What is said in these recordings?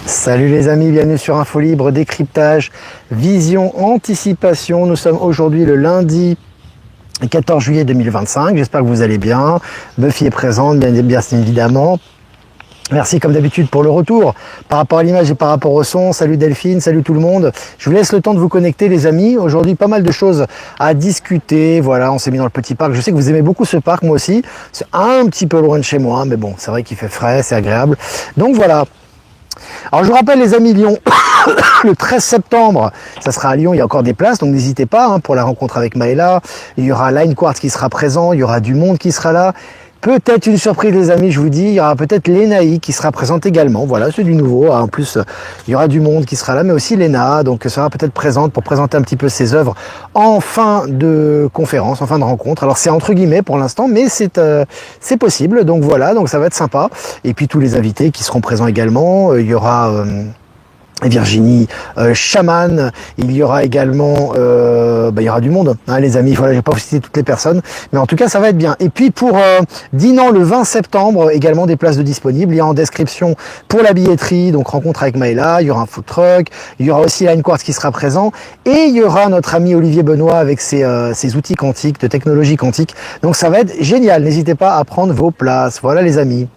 Salut les amis, bienvenue sur Info Libre, décryptage, vision, anticipation. Nous sommes aujourd'hui le lundi 14 juillet 2025. J'espère que vous allez bien. Buffy est présente, bien évidemment. Merci comme d'habitude pour le retour par rapport à l'image et par rapport au son. Salut Delphine, salut tout le monde. Je vous laisse le temps de vous connecter les amis. Aujourd'hui pas mal de choses à discuter. Voilà, on s'est mis dans le petit parc. Je sais que vous aimez beaucoup ce parc, moi aussi. C'est un petit peu loin de chez moi, mais bon, c'est vrai qu'il fait frais, c'est agréable. Donc voilà. Alors je vous rappelle les amis, Lyon, le 13 septembre, ça sera à Lyon, il y a encore des places, donc n'hésitez pas pour la rencontre avec Maëla. Il y aura Line Quartz qui sera présent, il y aura du monde qui sera là. Peut-être une surprise les amis, je vous dis, il y aura peut-être Lénaï qui sera présente également, voilà, c'est du nouveau, en plus il y aura du monde qui sera là, mais aussi Léna, donc sera peut-être présente pour présenter un petit peu ses œuvres en fin de conférence, en fin de rencontre. Alors c'est entre guillemets pour l'instant, mais c'est possible, donc voilà, donc ça va être sympa. Et puis tous les invités qui seront présents également, il y aura... Virginie Chaman, il y aura également il y aura du monde les amis, voilà, je vais pas vous citer toutes les personnes, mais en tout cas ça va être bien. Et puis pour Dinan le 20 septembre, également des places de disponibles, il y a en description pour la billetterie, donc rencontre avec Maëla, il y aura un food truck, il y aura aussi Line Quartz qui sera présent, et il y aura notre ami Olivier Benoît avec ses outils quantiques, de technologie quantique, donc ça va être génial, n'hésitez pas à prendre vos places, voilà les amis.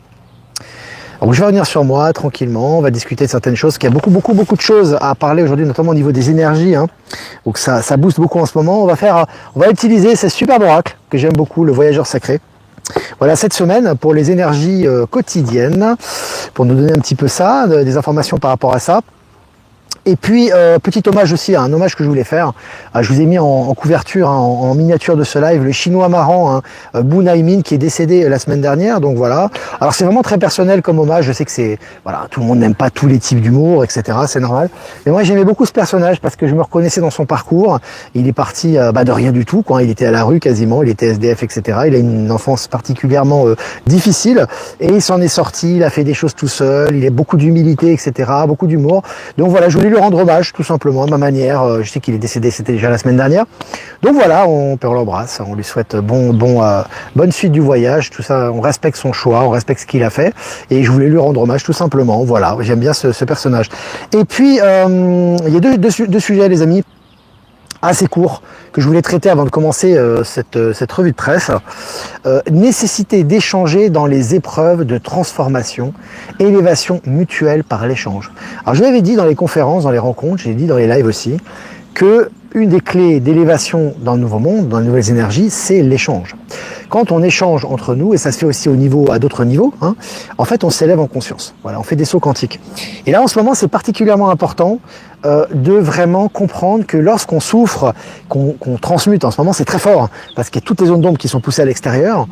Donc je vais revenir sur moi tranquillement, on va discuter de certaines choses, qu'il y a beaucoup de choses à parler aujourd'hui, notamment au niveau des énergies, donc ça booste beaucoup en ce moment. On va utiliser ce superbe oracle que j'aime beaucoup, le voyageur sacré. Voilà, cette semaine pour les énergies quotidiennes, pour nous donner un petit peu ça, des informations par rapport à ça. Et puis, petit hommage aussi, un hommage que je voulais faire. Je vous ai mis en couverture, en miniature de ce live, le chinois marrant, Bu Naimin, qui est décédé la semaine dernière. Donc voilà. Alors c'est vraiment très personnel comme hommage. Je sais que tout le monde n'aime pas tous les types d'humour, etc. C'est normal. Mais moi, j'aimais beaucoup ce personnage parce que je me reconnaissais dans son parcours. Il est parti de rien du tout, quoi. Il était à la rue quasiment, il était SDF, etc. Il a une enfance particulièrement difficile et il s'en est sorti. Il a fait des choses tout seul. Il a beaucoup d'humilité, etc. Beaucoup d'humour. Donc voilà, je voulais lui rendre hommage tout simplement à ma manière. Je sais qu'il est décédé, c'était déjà la semaine dernière. Donc voilà, on l'embrasse, on lui souhaite bonne suite du voyage, tout ça, on respecte son choix, on respecte ce qu'il a fait et je voulais lui rendre hommage tout simplement. Voilà, j'aime bien ce personnage. Et puis il y a deux sujets les amis assez courts que je voulais traiter avant de commencer cette revue de presse. Nécessité d'échanger dans les épreuves de transformation, élévation mutuelle par l'échange. Alors je l'avais dit dans les conférences, dans les rencontres, j'ai dit dans les lives aussi, que une des clés d'élévation dans le nouveau monde, dans les nouvelles énergies, c'est l'échange. Quand on échange entre nous, et ça se fait aussi à d'autres niveaux, en fait on s'élève en conscience. Voilà, on fait des sauts quantiques. Et là en ce moment c'est particulièrement important de vraiment comprendre que lorsqu'on souffre, qu'on transmute, en ce moment c'est très fort, parce qu'il y a toutes les zones d'ombre qui sont poussées à l'extérieur,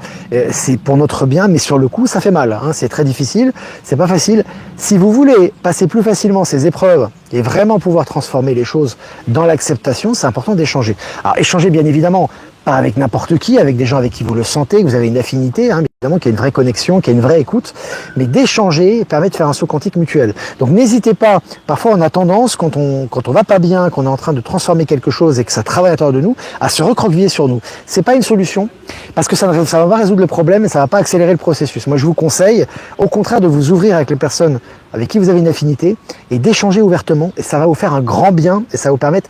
c'est pour notre bien, mais sur le coup ça fait mal, c'est très difficile, c'est pas facile. Si vous voulez passer plus facilement ces épreuves et vraiment pouvoir transformer les choses dans l'acceptation, c'est important d'échanger. Alors échanger bien évidemment, pas avec n'importe qui, avec des gens avec qui vous le sentez, que vous avez une affinité, évidemment qu'il y a une vraie connexion, qu'il y a une vraie écoute, mais d'échanger permet de faire un saut quantique mutuel. Donc n'hésitez pas, parfois on a tendance, quand on va pas bien, qu'on est en train de transformer quelque chose et que ça travaille à l'intérieur de nous, à se recroqueviller sur nous. C'est pas une solution, parce que ça va pas résoudre le problème et ça va pas accélérer le processus. Moi je vous conseille, au contraire, de vous ouvrir avec les personnes avec qui vous avez une affinité et d'échanger ouvertement, et ça va vous faire un grand bien et ça va vous permettre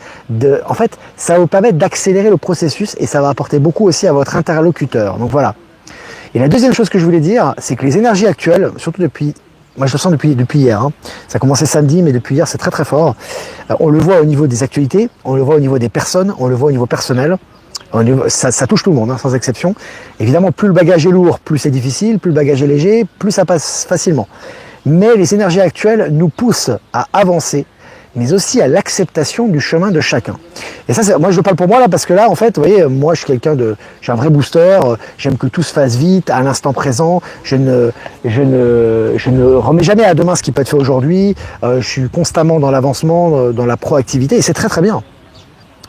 d'accélérer le processus et ça va apporter beaucoup aussi à votre interlocuteur. Donc voilà. Et la deuxième chose que je voulais dire, c'est que les énergies actuelles, surtout moi je le sens depuis hier, ça a commencé samedi, mais depuis hier c'est très très fort. On le voit au niveau des actualités, on le voit au niveau des personnes, on le voit au niveau personnel. Ça touche tout le monde, sans exception. Évidemment, plus le bagage est lourd, plus c'est difficile, plus le bagage est léger, plus ça passe facilement. Mais les énergies actuelles nous poussent à avancer, mais aussi à l'acceptation du chemin de chacun. Et ça, moi je parle pour moi là, parce que là, en fait, vous voyez, moi je suis j'ai un vrai booster, j'aime que tout se fasse vite, à l'instant présent, je ne remets jamais à demain ce qui peut être fait aujourd'hui, je suis constamment dans l'avancement, dans la proactivité, et c'est très très bien.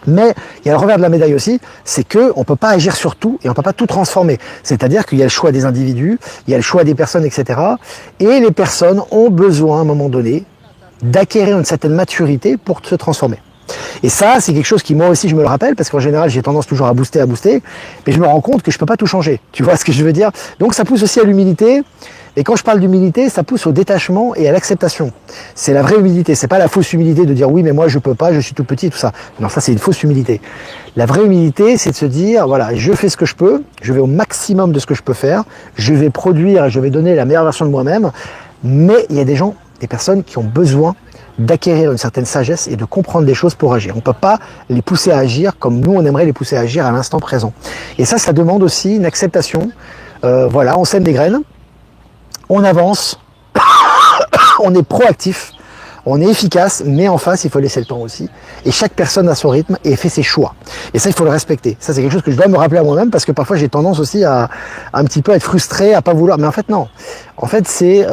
Mais il y a le revers de la médaille aussi, c'est qu'on ne peut pas agir sur tout et on ne peut pas tout transformer. C'est-à-dire qu'il y a le choix des individus, il y a le choix des personnes, etc. Et les personnes ont besoin, à un moment donné, d'acquérir une certaine maturité pour se transformer. Et ça, c'est quelque chose qui, moi aussi, je me le rappelle, parce qu'en général, j'ai tendance toujours à booster, mais je me rends compte que je peux pas tout changer. Tu vois ce que je veux dire? Donc, ça pousse aussi à l'humilité, Et quand je parle d'humilité, ça pousse au détachement et à l'acceptation. C'est la vraie humilité, c'est pas la fausse humilité de dire oui mais moi je peux pas, je suis tout petit, tout ça. Non, ça c'est une fausse humilité. La vraie humilité, c'est de se dire voilà, je fais ce que je peux, je vais au maximum de ce que je peux faire, je vais produire et je vais donner la meilleure version de moi-même, mais il y a des gens, des personnes qui ont besoin d'acquérir une certaine sagesse et de comprendre les choses pour agir. On ne peut pas les pousser à agir comme nous on aimerait les pousser à agir à l'instant présent. Et ça demande aussi une acceptation. Voilà, on sème des graines, on avance, on est proactif, on est efficace, mais en face, il faut laisser le temps aussi. Et chaque personne a son rythme et fait ses choix. Et ça, il faut le respecter. Ça, c'est quelque chose que je dois me rappeler à moi-même parce que parfois, j'ai tendance aussi à un petit peu être frustré, à pas vouloir. Mais en fait, non. En fait, c'est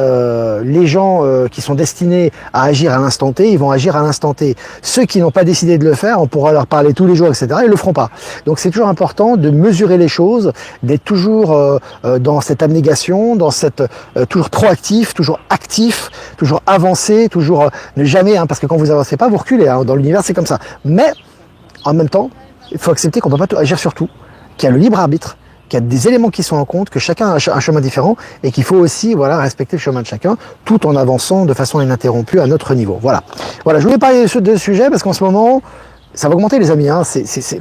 les gens qui sont destinés à agir à l'instant T, ils vont agir à l'instant T. Ceux qui n'ont pas décidé de le faire, on pourra leur parler tous les jours, etc. Ils le feront pas. Donc, c'est toujours important de mesurer les choses, d'être toujours dans cette abnégation, dans cette toujours proactif, toujours actif, toujours avancé, toujours ne jamais, hein, parce que quand vous avancez pas, vous reculez. Hein, dans l'univers, c'est comme ça. Mais en même temps, il faut accepter qu'on peut pas agir sur tout, qu'il y a le libre arbitre, qu'il y a des éléments qui sont en compte, que chacun a un chemin différent et qu'il faut aussi voilà, respecter le chemin de chacun tout en avançant de façon ininterrompue à notre niveau. Voilà, voilà, je voulais parler de ce sujet parce qu'en ce moment, ça va augmenter les amis. Hein.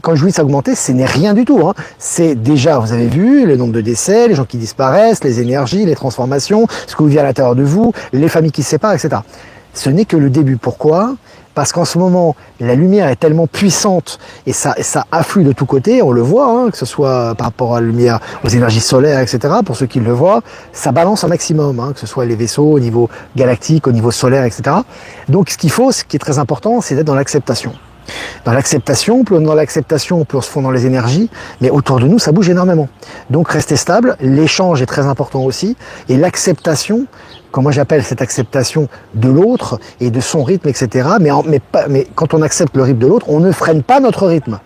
Quand je vous dis ça augmenter, ce n'est rien du tout. Hein. C'est déjà, vous avez vu, le nombre de décès, les gens qui disparaissent, les énergies, les transformations, ce que vous vivez à l'intérieur de vous, les familles qui se séparent, etc. Ce n'est que le début. Pourquoi ? Parce qu'en ce moment, la lumière est tellement puissante et ça afflue de tous côtés, on le voit, hein, que ce soit par rapport à la lumière, aux énergies solaires, etc. Pour ceux qui le voient, ça balance un maximum, hein, que ce soit les vaisseaux au niveau galactique, au niveau solaire, etc. Donc ce qu'il faut, ce qui est très important, c'est d'être dans l'acceptation. Dans l'acceptation, plus on est dans l'acceptation, plus on se fond dans les énergies, mais autour de nous, ça bouge énormément. Donc restez stable, l'échange est très important aussi, et l'acceptation, comme moi j'appelle cette acceptation de l'autre et de son rythme, etc. Mais quand on accepte le rythme de l'autre, on ne freine pas notre rythme.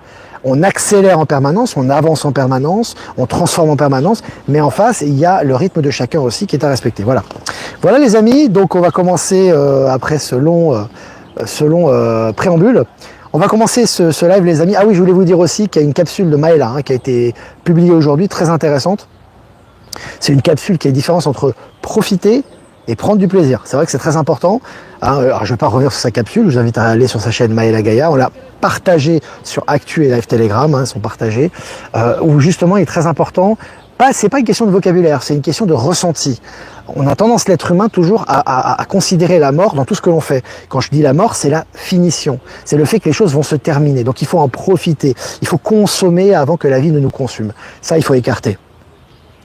On accélère en permanence, on avance en permanence, on transforme en permanence, mais en face, il y a le rythme de chacun aussi qui est à respecter. Voilà. Voilà les amis, donc on va commencer après ce long préambule. On va commencer ce live les amis. Ah oui, je voulais vous dire aussi qu'il y a une capsule de Maëla hein, qui a été publiée aujourd'hui, très intéressante. C'est une capsule qui a une différence entre profiter et prendre du plaisir. C'est vrai que c'est très important. Hein, alors je ne vais pas revenir sur sa capsule, je vous invite à aller sur sa chaîne Maëla Gaïa. On l'a partagée sur Actu et Live Telegram, hein, sont partagés, où justement il est très important. C'est pas une question de vocabulaire, c'est une question de ressenti. On a tendance, l'être humain, toujours à considérer la mort dans tout ce que l'on fait. Quand je dis la mort, c'est la finition. C'est le fait que les choses vont se terminer. Donc il faut en profiter. Il faut consommer avant que la vie ne nous consume. Ça, il faut écarter.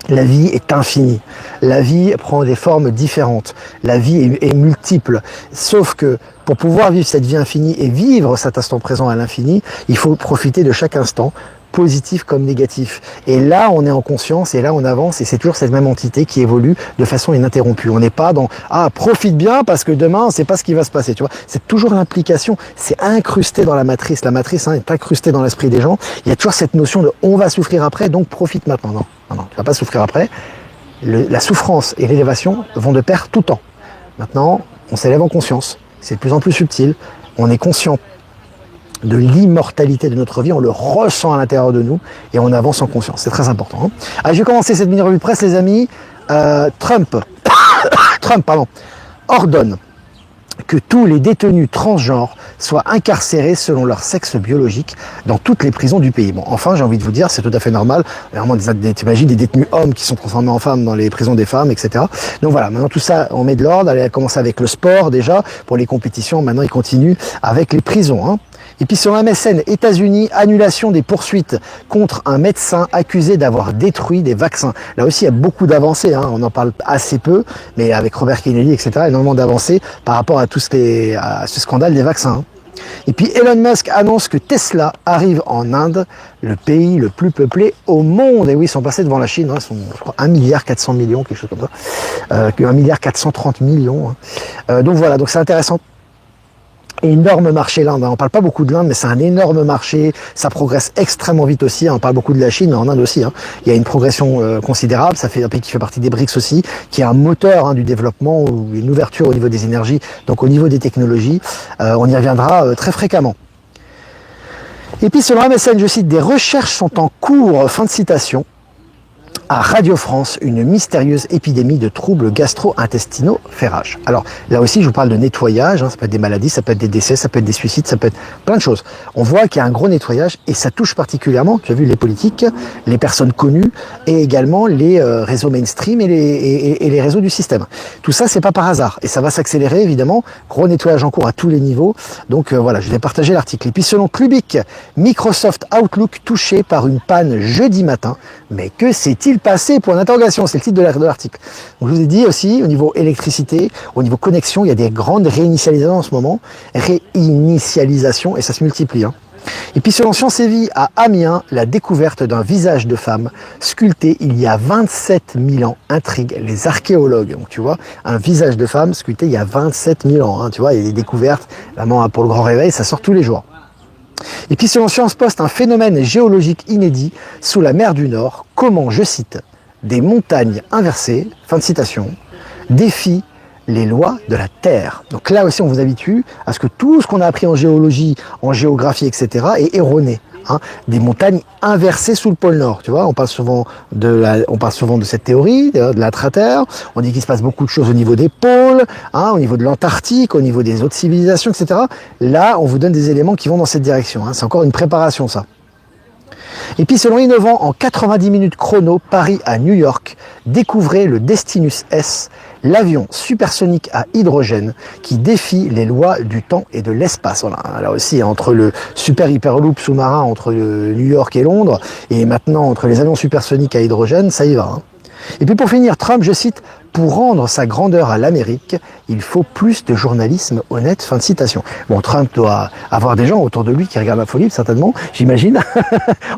La vie est infinie. La vie prend des formes différentes. La vie est multiple. Sauf que pour pouvoir vivre cette vie infinie et vivre cet instant présent à l'infini, il faut profiter de chaque instant, positif comme négatif. Et là, on est en conscience et là, on avance et c'est toujours cette même entité qui évolue de façon ininterrompue. On n'est pas dans « Ah, profite bien parce que demain, on ne sait pas ce qui va se passer. » Tu vois, c'est toujours l'implication. C'est incrusté dans la matrice. La matrice est incrustée dans l'esprit des gens. Il y a toujours cette notion de « On va souffrir après, donc profite maintenant. » Non, tu ne vas pas souffrir après. La souffrance et l'élévation vont de pair tout le temps. Maintenant, on s'élève en conscience. C'est de plus en plus subtil. On est conscient de l'immortalité de notre vie, on le ressent à l'intérieur de nous et on avance en conscience. C'est très important. Hein. Allez, je vais commencer cette mini-revue de presse, les amis. Trump ordonne que tous les détenus transgenres soient incarcérés selon leur sexe biologique dans toutes les prisons du pays. Bon, enfin, j'ai envie de vous dire, c'est tout à fait normal. Vraiment, t'imagines des détenus hommes qui sont transformés en femmes dans les prisons des femmes, etc. Donc voilà, maintenant tout ça, on met de l'ordre. Elle a commencé avec le sport déjà, pour les compétitions. Maintenant, il continue avec les prisons. Hein. Et puis sur MSN, États-Unis, annulation des poursuites contre un médecin accusé d'avoir détruit des vaccins. Là aussi, il y a beaucoup d'avancées, hein. On en parle assez peu, mais avec Robert Kennedy, etc., énormément d'avancées par rapport à à ce scandale des vaccins. Et puis Elon Musk annonce que Tesla arrive en Inde, le pays le plus peuplé au monde. Et oui, ils sont passés devant la Chine, hein, ils sont, je crois, 1,4 milliard, quelque chose comme ça, 1,430 millions. Hein. Donc voilà, donc c'est intéressant. Énorme marché l'Inde, on parle pas beaucoup de l'Inde mais c'est un énorme marché, ça progresse extrêmement vite aussi, on parle beaucoup de la Chine mais en Inde aussi, hein. Il y a une progression considérable, ça fait un pays qui fait partie des BRICS aussi, qui est un moteur du développement, ou une ouverture au niveau des énergies, donc au niveau des technologies, on y reviendra très fréquemment. Et puis selon MSN, je cite, des recherches sont en cours, fin de citation, à Radio France une mystérieuse épidémie de troubles gastro-intestinaux fait rage. Alors là aussi, je vous parle de nettoyage, hein, ça peut être des maladies, ça peut être des décès, ça peut être des suicides, ça peut être plein de choses. On voit qu'il y a un gros nettoyage et ça touche particulièrement, tu as vu, les politiques, les personnes connues et également les réseaux mainstream et les réseaux du système. Tout ça, c'est pas par hasard et ça va s'accélérer évidemment. Gros nettoyage en cours à tous les niveaux. Donc voilà, je vais partager l'article. Et puis selon Clubic, Microsoft Outlook touché par une panne jeudi matin. Mais que s'est-il passé? Point d'interrogation, c'est le titre de l'article. Donc je vous ai dit aussi, au niveau électricité, au niveau connexion, il y a des grandes réinitialisations en ce moment. Réinitialisation, et ça se multiplie. Hein. Et puis selon Science et Vie, à Amiens, la découverte d'un visage de femme sculpté il y a 27 000 ans intrigue les archéologues. Donc tu vois, un visage de femme sculpté il y a 27 000 ans. Hein, tu vois, il y a des découvertes, vraiment pour le grand réveil, ça sort tous les jours. Et puis selon Science Post, un phénomène géologique inédit sous la mer du Nord, comment, je cite, des montagnes inversées, fin de citation, défient les lois de la Terre. Donc là aussi on vous habitue à ce que tout ce qu'on a appris en géologie, en géographie, etc. est erroné. Hein, des montagnes inversées sous le pôle Nord, tu vois, on parle souvent de cette théorie, de l'intra-terre, on dit qu'il se passe beaucoup de choses au niveau des pôles, hein, au niveau de l'Antarctique, au niveau des autres civilisations, etc. Là, on vous donne des éléments qui vont dans cette direction, hein, c'est encore une préparation ça. Et puis selon Innovant, en 90 minutes chrono, Paris à New York, découvrez le Destinus S, l'avion supersonique à hydrogène qui défie les lois du temps et de l'espace. Voilà, là aussi, entre le super hyperloop sous-marin entre New York et Londres, et maintenant entre les avions supersoniques à hydrogène, ça y va. Hein. Et puis pour finir, Trump, je cite, pour rendre sa grandeur à l'Amérique, il faut plus de journalisme honnête, fin de citation. Bon, Trump doit avoir des gens autour de lui qui regardent la folie, certainement, j'imagine.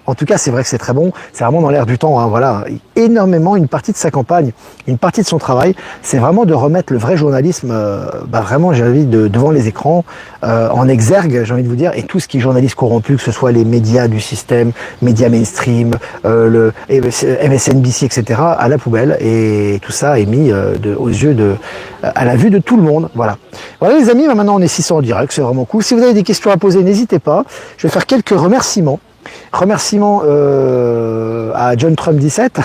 En tout cas, c'est vrai que c'est très bon, c'est vraiment dans l'air du temps, hein, voilà. Énormément, une partie de sa campagne, une partie de son travail, c'est vraiment de remettre le vrai journalisme, vraiment, j'ai envie, devant les écrans, en exergue, j'ai envie de vous dire, et tout ce qui est journaliste corrompu, que ce soit les médias du système, médias mainstream, le MSNBC, etc., à la poubelle, et tout ça est mis aux yeux à la vue de tout le monde. Voilà. Voilà les amis, maintenant on est 600 en direct, c'est vraiment cool. Si vous avez des questions à poser, n'hésitez pas. Je vais faire quelques remerciements. Remerciements à John Trump 17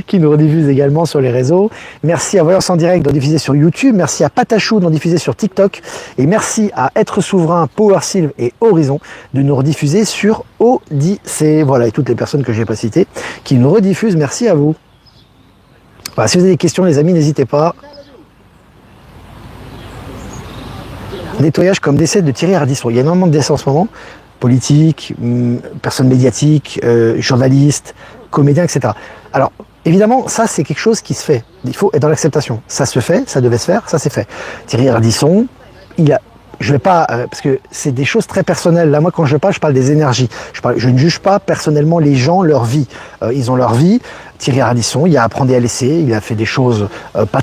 qui nous rediffuse également sur les réseaux. Merci à Voyance en direct d'en diffuser sur YouTube. Merci à Patachou d'en diffuser sur TikTok. Et merci à Être Souverain, Power Sylve et Horizon de nous rediffuser sur Odyssée. Voilà, et toutes les personnes que je n'ai pas citées qui nous rediffusent. Merci à vous. Voilà, si vous avez des questions, les amis, n'hésitez pas. Nettoyage comme décès de Thierry Ardisson. Il y a énormément de décès en ce moment. Politiques, personnes médiatiques, journalistes, comédiens, etc. Alors, évidemment, ça, c'est quelque chose qui se fait. Il faut être dans l'acceptation. Ça se fait, ça devait se faire, ça s'est fait. Thierry Ardisson, je vais pas, parce que c'est des choses très personnelles. Là, moi, quand je parle des énergies. Je ne juge pas personnellement les gens, leur vie. Ils ont leur vie. Thierry Ardisson, il a appris à laisser, il a fait des choses pas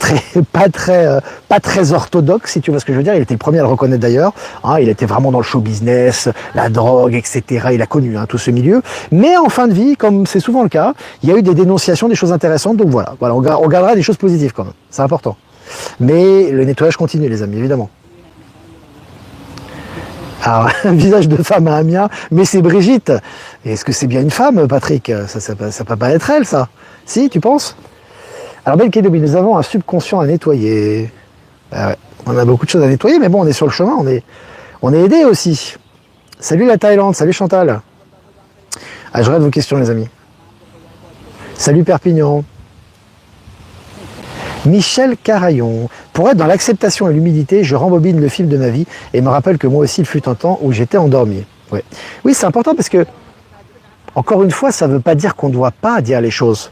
très orthodoxes, si tu vois ce que je veux dire. Il était le premier à le reconnaître d'ailleurs. Hein, il était vraiment dans le show business, la drogue, etc. Il a connu tout ce milieu. Mais en fin de vie, comme c'est souvent le cas, il y a eu des dénonciations, des choses intéressantes. Donc voilà, on regardera des choses positives quand même. C'est important. Mais le nettoyage continue, les amis, évidemment. Alors, un visage de femme à Amiens, mais c'est Brigitte. Est-ce que c'est bien une femme, Patrick? Ça peut pas être elle, ça. Si, tu penses? Alors, Belle Kédobi, nous avons un subconscient à nettoyer. Ouais, on a beaucoup de choses à nettoyer, mais bon, on est sur le chemin, on est aidé aussi. Salut la Thaïlande, salut Chantal. Ah, je regarde vos questions, les amis. Salut Perpignan. Michel Carayon. Pour être dans l'acceptation et l'humilité, je rembobine le film de ma vie et me rappelle que moi aussi, il fut un temps où j'étais endormi. Ouais. Oui, c'est important parce que, encore une fois, ça ne veut pas dire qu'on ne doit pas dire les choses.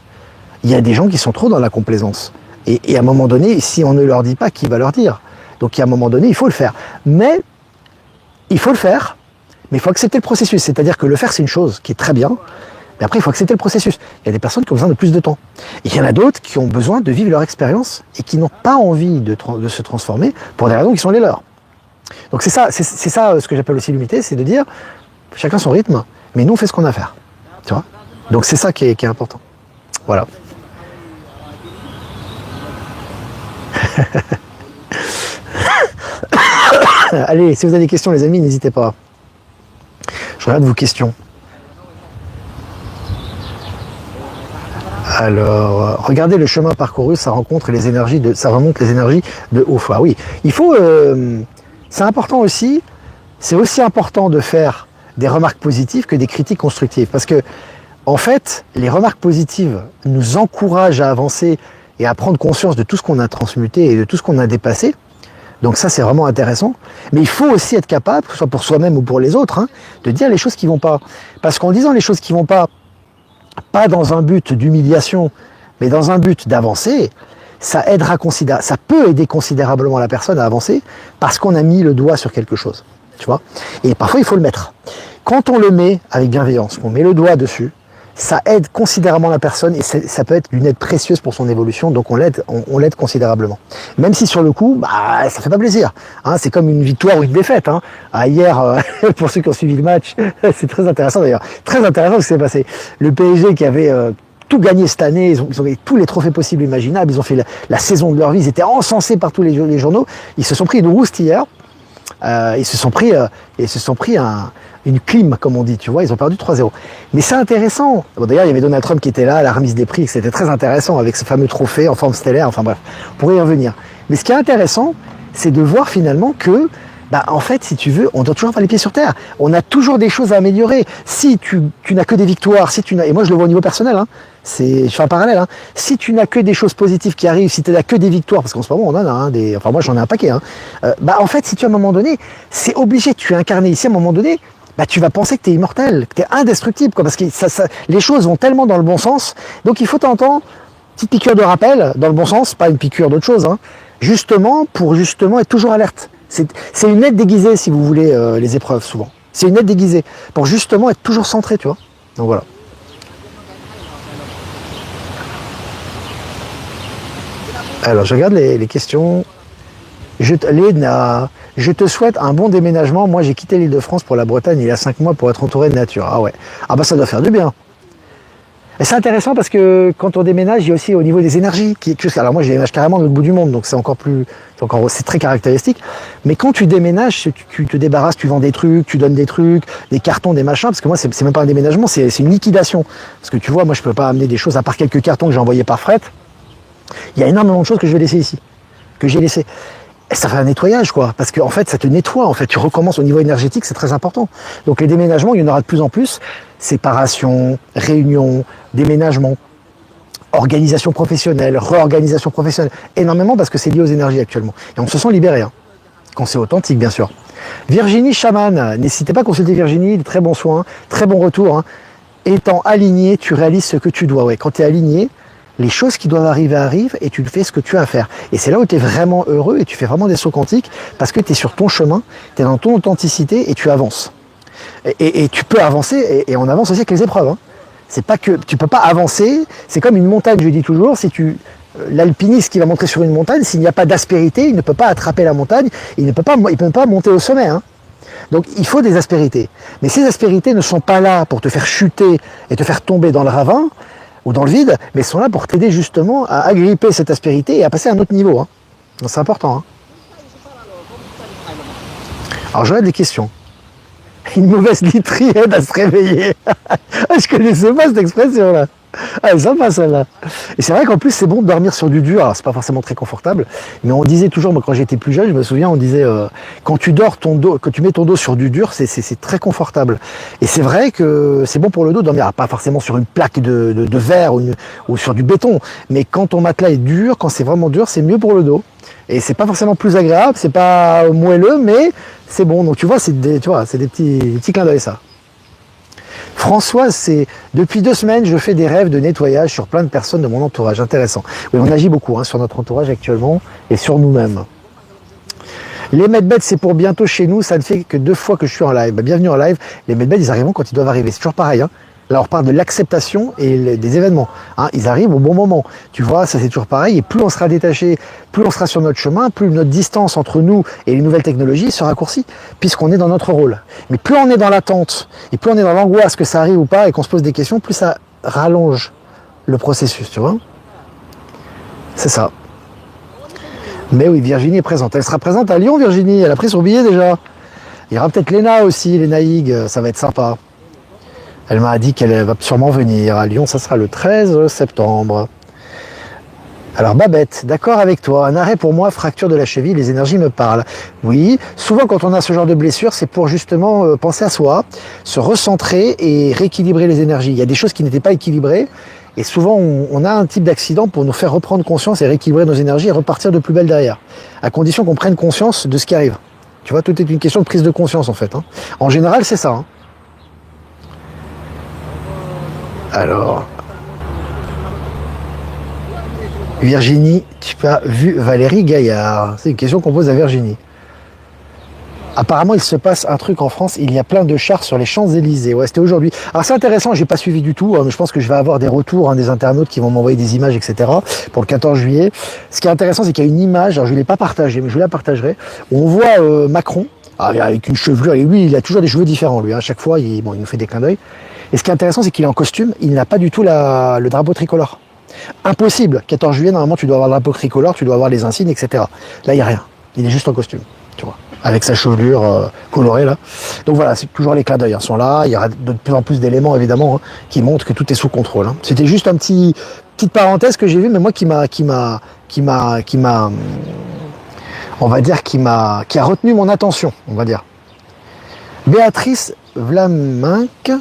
Il y a des gens qui sont trop dans la complaisance. Et à un moment donné, si on ne leur dit pas, qui va leur dire? Donc, à un moment donné, il faut le faire. Mais, il faut le faire, mais il faut accepter le processus. C'est-à-dire que le faire, c'est une chose qui est très bien. Mais après, il faut accepter le processus. Il y a des personnes qui ont besoin de plus de temps. Et il y en a d'autres qui ont besoin de vivre leur expérience et qui n'ont pas envie de se transformer pour des raisons qui sont les leurs. Donc c'est ça ce que j'appelle aussi l'humilité, c'est de dire chacun son rythme, mais nous on fait ce qu'on a à faire. Tu vois? Donc c'est ça qui est important. Voilà. Allez, si vous avez des questions, les amis, n'hésitez pas. Je regarde vos questions. Alors, regardez le chemin parcouru, ça remonte les énergies de haut. Ah oui, il faut. C'est important aussi. C'est aussi important de faire des remarques positives que des critiques constructives, parce que en fait, les remarques positives nous encouragent à avancer et à prendre conscience de tout ce qu'on a transmuté et de tout ce qu'on a dépassé. Donc ça, c'est vraiment intéressant. Mais il faut aussi être capable, que ce soit pour soi-même ou pour les autres, hein, de dire les choses qui vont pas. Parce qu'en disant les choses qui vont pas dans un but d'humiliation, mais dans un but d'avancer, ça peut aider considérablement la personne à avancer parce qu'on a mis le doigt sur quelque chose. Tu vois ? Et parfois, il faut le mettre. Quand on le met avec bienveillance, qu'on met le doigt dessus, ça aide considérablement la personne et ça peut être une aide précieuse pour son évolution, donc on l'aide considérablement. Même si sur le coup, bah, ça fait pas plaisir. Hein, c'est comme une victoire ou une défaite. Hein. Hier, pour ceux qui ont suivi le match, c'est très intéressant d'ailleurs. Très intéressant ce qui s'est passé. Le PSG qui avait tout gagné cette année, ils ont gagné tous les trophées possibles et imaginables, ils ont fait la saison de leur vie, ils étaient encensés par tous les journaux, ils se sont pris une rouste hier, ils se sont pris une clim, comme on dit, tu vois, ils ont perdu 3-0. Mais c'est intéressant. Bon, d'ailleurs, il y avait Donald Trump qui était là à la remise des prix, c'était très intéressant avec ce fameux trophée en forme stellaire, enfin bref, on pourrait y revenir. Mais ce qui est intéressant, c'est de voir finalement que, bah, en fait, si tu veux, on doit toujours avoir les pieds sur terre. On a toujours des choses à améliorer. Si tu n'as que des victoires, et moi je le vois au niveau personnel, hein, je fais un parallèle, hein, si tu n'as que des choses positives qui arrivent, si tu n'as que des victoires, parce qu'en ce moment on en a, hein, enfin moi j'en ai un paquet, hein, bah en fait, si tu à un moment donné, c'est obligé, tu es incarné ici à un moment donné, bah, tu vas penser que tu es immortel, que tu es indestructible, quoi, parce que les choses vont tellement dans le bon sens. Donc il faut t'entendre, petite piqûre de rappel, dans le bon sens, pas une piqûre d'autre chose, hein, pour être toujours alerte. C'est une aide déguisée, si vous voulez, les épreuves, souvent. C'est une aide déguisée, pour justement être toujours centré, tu vois. Donc voilà. Alors, je regarde les questions. Léna, je te souhaite un bon déménagement. Moi, j'ai quitté l'Île-de-France pour la Bretagne il y a 5 mois pour être entouré de nature. Ah ouais. Ah bah ça doit faire du bien. Et c'est intéressant parce que quand on déménage, il y a aussi au niveau des énergies. Alors moi, je déménage carrément de l'autre bout du monde, donc c'est très caractéristique. Mais quand tu déménages, tu te débarrasses, tu vends des trucs, tu donnes des trucs, des cartons, des machins, parce que moi, c'est même pas un déménagement, c'est une liquidation. Parce que tu vois, moi, je peux pas amener des choses, à part quelques cartons que j'ai envoyés par fret. Il y a énormément de choses que je vais laisser ici, que j'ai laissé. Et ça fait un nettoyage, quoi, parce qu'en fait, ça te nettoie, en fait, tu recommences au niveau énergétique, c'est très important. Donc les déménagements, il y en aura de plus en plus, séparation, réunion, déménagement, organisation professionnelle, réorganisation professionnelle, énormément parce que c'est lié aux énergies actuellement. Et on se sent libéré, hein, quand c'est authentique, bien sûr. Virginie Chaman, n'hésitez pas à consulter Virginie, de très bons soins, très bons retours. Hein. Étant aligné, tu réalises ce que tu dois. Ouais, quand tu es aligné, les choses qui doivent arriver arrivent et tu fais ce que tu as à faire. Et c'est là où tu es vraiment heureux et tu fais vraiment des sauts quantiques parce que tu es sur ton chemin, tu es dans ton authenticité et tu avances. Et tu peux avancer et on avance aussi avec les épreuves. Hein. C'est pas que tu peux pas avancer, c'est comme une montagne, je dis toujours, l'alpiniste qui va monter sur une montagne, s'il n'y a pas d'aspérité, il ne peut pas attraper la montagne, il ne peut pas monter au sommet. Hein. Donc il faut des aspérités. Mais ces aspérités ne sont pas là pour te faire chuter et te faire tomber dans le ravin ou dans le vide, mais sont là pour t'aider justement à agripper cette aspérité et à passer à un autre niveau. Hein. Donc c'est important. Hein. Alors j'aurais des questions. Une mauvaise literie aide à se réveiller. Je connaissais pas cette expression-là. Ah, c'est sympa celle-là. Et c'est vrai qu'en plus c'est bon de dormir sur du dur. Alors c'est pas forcément très confortable, mais on disait toujours, moi quand j'étais plus jeune, je me souviens, on disait quand tu dors quand tu mets ton dos sur du dur, c'est très confortable. Et c'est vrai que c'est bon pour le dos de dormir, pas forcément sur une plaque de verre ou sur du béton, mais quand ton matelas est dur, quand c'est vraiment dur, c'est mieux pour le dos. Et c'est pas forcément plus agréable, c'est pas moelleux, mais c'est bon. Donc tu vois, c'est des petits clins d'œil ça. Françoise, c'est depuis 2 semaines, je fais des rêves de nettoyage sur plein de personnes de mon entourage. Intéressant. Oui, on agit beaucoup sur notre entourage actuellement et sur nous-mêmes. Les medbeds, c'est pour bientôt chez nous. Ça ne fait que 2 fois que je suis en live. Bah, bienvenue en live. Les medbeds, ils arriveront quand ils doivent arriver. C'est toujours pareil. Hein. Là, on reparle de l'acceptation et des événements. Hein. Ils arrivent au bon moment. Tu vois, ça c'est toujours pareil. Et plus on sera détaché, plus on sera sur notre chemin, plus notre distance entre nous et les nouvelles technologies se raccourcit, puisqu'on est dans notre rôle. Mais plus on est dans l'attente, et plus on est dans l'angoisse que ça arrive ou pas, et qu'on se pose des questions, plus ça rallonge le processus, tu vois. C'est ça. Mais oui, Virginie est présente. Elle sera présente à Lyon, Virginie. Elle a pris son billet déjà. Il y aura peut-être Léna aussi, Léna Hig. Ça va être sympa. Elle m'a dit qu'elle va sûrement venir. À Lyon, ça sera le 13 septembre. Alors Babette, d'accord avec toi, un arrêt pour moi, fracture de la cheville, les énergies me parlent. Oui, souvent quand on a ce genre de blessure, c'est pour justement penser à soi, se recentrer et rééquilibrer les énergies. Il y a des choses qui n'étaient pas équilibrées et souvent on a un type d'accident pour nous faire reprendre conscience et rééquilibrer nos énergies et repartir de plus belle derrière, à condition qu'on prenne conscience de ce qui arrive. Tu vois, tout est une question de prise de conscience en fait. En général, c'est ça. Alors... Virginie, tu as vu Valérie Gaillard? C'est une question qu'on pose à Virginie. Apparemment, il se passe un truc en France, il y a plein de chars sur les Champs-Élysées. Ouais, c'était aujourd'hui. Alors c'est intéressant, j'ai pas suivi du tout, mais je pense que je vais avoir des retours des internautes qui vont m'envoyer des images, etc. pour le 14 juillet. Ce qui est intéressant, c'est qu'il y a une image, alors je ne l'ai pas partagée, mais je la partagerai, où on voit Macron, avec une chevelure, et lui, il a toujours des cheveux différents, lui. À chaque fois, il nous fait des clins d'œil. Et ce qui est intéressant, c'est qu'il est en costume, il n'a pas du tout le drapeau tricolore. Impossible. 14 juillet, normalement, tu dois avoir le drapeau tricolore, tu dois avoir les insignes, etc. Là, il n'y a rien. Il est juste en costume, tu vois, avec sa chevelure colorée, là. Donc voilà, c'est toujours les clins d'œil sont là. Il y aura de plus en plus d'éléments, évidemment, qui montrent que tout est sous contrôle. C'était juste un petite parenthèse que j'ai vue, mais moi, qui a retenu mon attention, on va dire. Béatrice Vlaminck.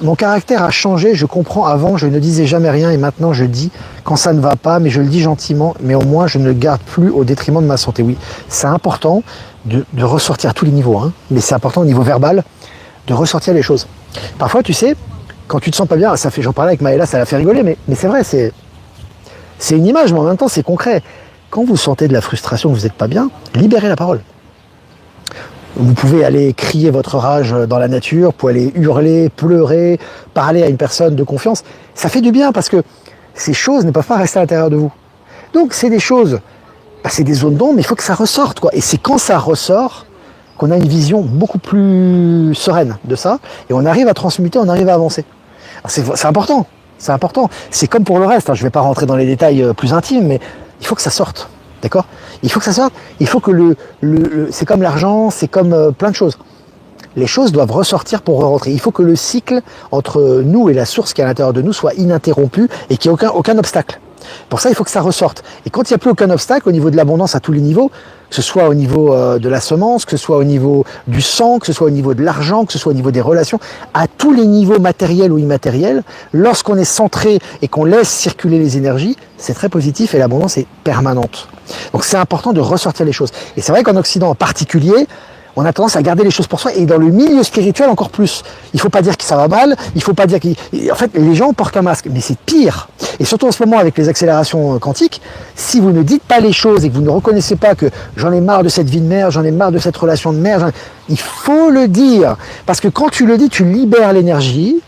Mon caractère a changé, je comprends, avant je ne disais jamais rien et maintenant je dis quand ça ne va pas, mais je le dis gentiment, mais au moins je ne le garde plus au détriment de ma santé. Oui, c'est important de ressortir à tous les niveaux, mais c'est important au niveau verbal de ressortir les choses. Parfois, tu sais, quand tu te sens pas bien, j'en parlais avec Maëla, ça l'a fait rigoler, mais c'est vrai, c'est une image, mais en même temps c'est concret. Quand vous sentez de la frustration, que vous n'êtes pas bien, libérez la parole. Vous pouvez aller crier votre rage dans la nature, vous pouvez aller hurler, pleurer, parler à une personne de confiance. Ça fait du bien parce que ces choses ne peuvent pas rester à l'intérieur de vous. Donc c'est des choses, c'est des zones d'ombre, mais il faut que ça ressorte, quoi. Et c'est quand ça ressort qu'on a une vision beaucoup plus sereine de ça, et on arrive à transmuter, on arrive à avancer. C'est important, c'est important. C'est comme pour le reste, je ne vais pas rentrer dans les détails plus intimes, mais il faut que ça sorte. D'accord ? Il faut que ça sorte, il faut que c'est comme l'argent, c'est comme plein de choses. Les choses doivent ressortir pour rentrer. Il faut que le cycle entre nous et la source qui est à l'intérieur de nous soit ininterrompu et qu'il n'y ait aucun obstacle. Pour ça, il faut que ça ressorte. Et quand il n'y a plus aucun obstacle au niveau de l'abondance à tous les niveaux, que ce soit au niveau de la semence, que ce soit au niveau du sang, que ce soit au niveau de l'argent, que ce soit au niveau des relations, à tous les niveaux matériels ou immatériels, lorsqu'on est centré et qu'on laisse circuler les énergies, c'est très positif et l'abondance est permanente. Donc c'est important de ressortir les choses. Et c'est vrai qu'en Occident en particulier, on a tendance à garder les choses pour soi, et dans le milieu spirituel encore plus. Il ne faut pas dire que ça va mal, il ne faut pas dire que... En fait, les gens portent un masque, mais c'est pire. Et surtout en ce moment, avec les accélérations quantiques, si vous ne dites pas les choses et que vous ne reconnaissez pas que j'en ai marre de cette vie de merde, j'en ai marre de cette relation de merde, il faut le dire. Parce que quand tu le dis, tu libères l'énergie,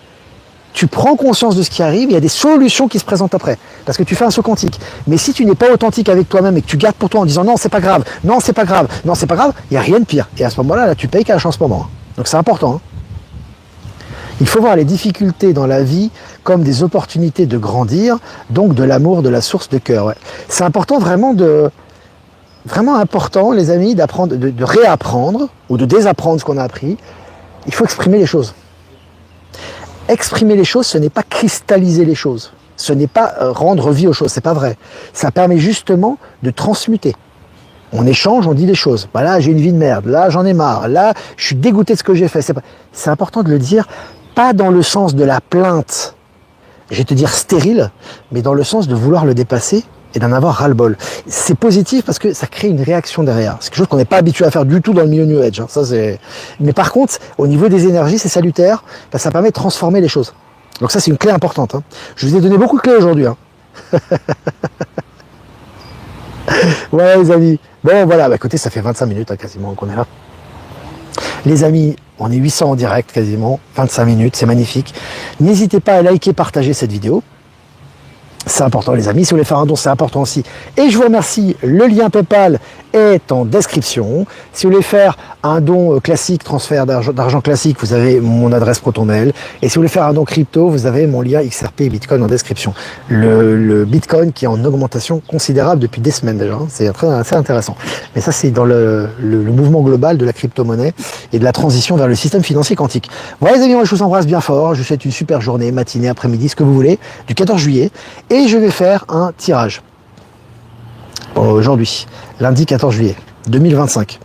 tu prends conscience de ce qui arrive, il y a des solutions qui se présentent après, parce que tu fais un saut quantique. Mais si tu n'es pas authentique avec toi-même et que tu gardes pour toi en disant non, c'est pas grave, non, c'est pas grave, non, c'est pas grave, il n'y a rien de pire. Et à ce moment-là, tu payes cash en ce moment. Donc c'est important. Il faut voir les difficultés dans la vie comme des opportunités de grandir, donc de l'amour, de la source de cœur. Ouais. C'est important vraiment important, les amis, d'apprendre, de réapprendre ou de désapprendre ce qu'on a appris. Il faut exprimer les choses. Exprimer les choses, ce n'est pas cristalliser les choses. Ce n'est pas rendre vie aux choses, c'est pas vrai. Ça permet justement de transmuter. On échange, on dit des choses. Bah là, j'ai une vie de merde. Là, j'en ai marre. Là, je suis dégoûté de ce que j'ai fait. C'est important de le dire, pas dans le sens de la plainte, je vais te dire stérile, mais dans le sens de vouloir le dépasser et d'en avoir ras-le-bol. C'est positif parce que ça crée une réaction derrière. C'est quelque chose qu'on n'est pas habitué à faire du tout dans le milieu New Age. Ça, mais par contre, au niveau des énergies, c'est salutaire, parce que ça permet de transformer les choses. Donc ça, c'est une clé importante. Je vous ai donné beaucoup de clés aujourd'hui. Ouais, les amis. Bon, voilà, écoutez, ça fait 25 minutes quasiment qu'on est là. Les amis, on est 800 en direct quasiment, 25 minutes, c'est magnifique. N'hésitez pas à liker, partager cette vidéo. C'est important les amis, si vous voulez faire un don, c'est important aussi. Et je vous remercie, le lien PayPal est en description. Si vous voulez faire un don classique, transfert d'argent classique, vous avez mon adresse ProtonMail. Et si vous voulez faire un don crypto, vous avez mon lien XRP et Bitcoin en description. Le Bitcoin qui est en augmentation considérable depuis des semaines déjà, c'est assez intéressant. Mais ça, c'est dans le mouvement global de la crypto-monnaie et de la transition vers le système financier quantique. Voilà les amis, moi je vous embrasse bien fort. Je vous souhaite une super journée, matinée, après-midi, ce que vous voulez, du 14 juillet. Et je vais faire un tirage. Aujourd'hui, lundi 14 juillet 2025.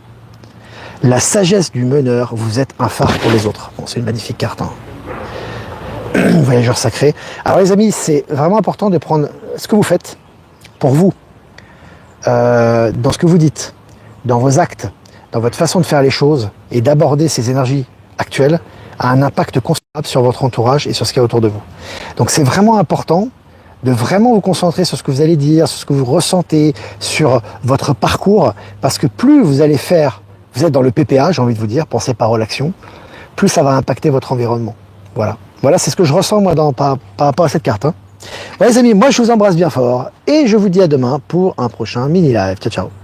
La sagesse du meneur, vous êtes un phare pour les autres. Bon, c'est une magnifique carte. Hein. Voyageur sacré. Alors les amis, c'est vraiment important de prendre ce que vous faites pour vous, dans ce que vous dites, dans vos actes, dans votre façon de faire les choses et d'aborder ces énergies actuelles a un impact considérable sur votre entourage et sur ce qu'il y a autour de vous. Donc c'est vraiment important de vraiment vous concentrer sur ce que vous allez dire, sur ce que vous ressentez, sur votre parcours, parce que plus vous allez faire, vous êtes dans le PPA, j'ai envie de vous dire, pensée, parole, action, plus ça va impacter votre environnement. Voilà, c'est ce que je ressens moi par rapport à cette carte. Hein. Voilà les amis, moi je vous embrasse bien fort et je vous dis à demain pour un prochain mini live. Ciao, ciao.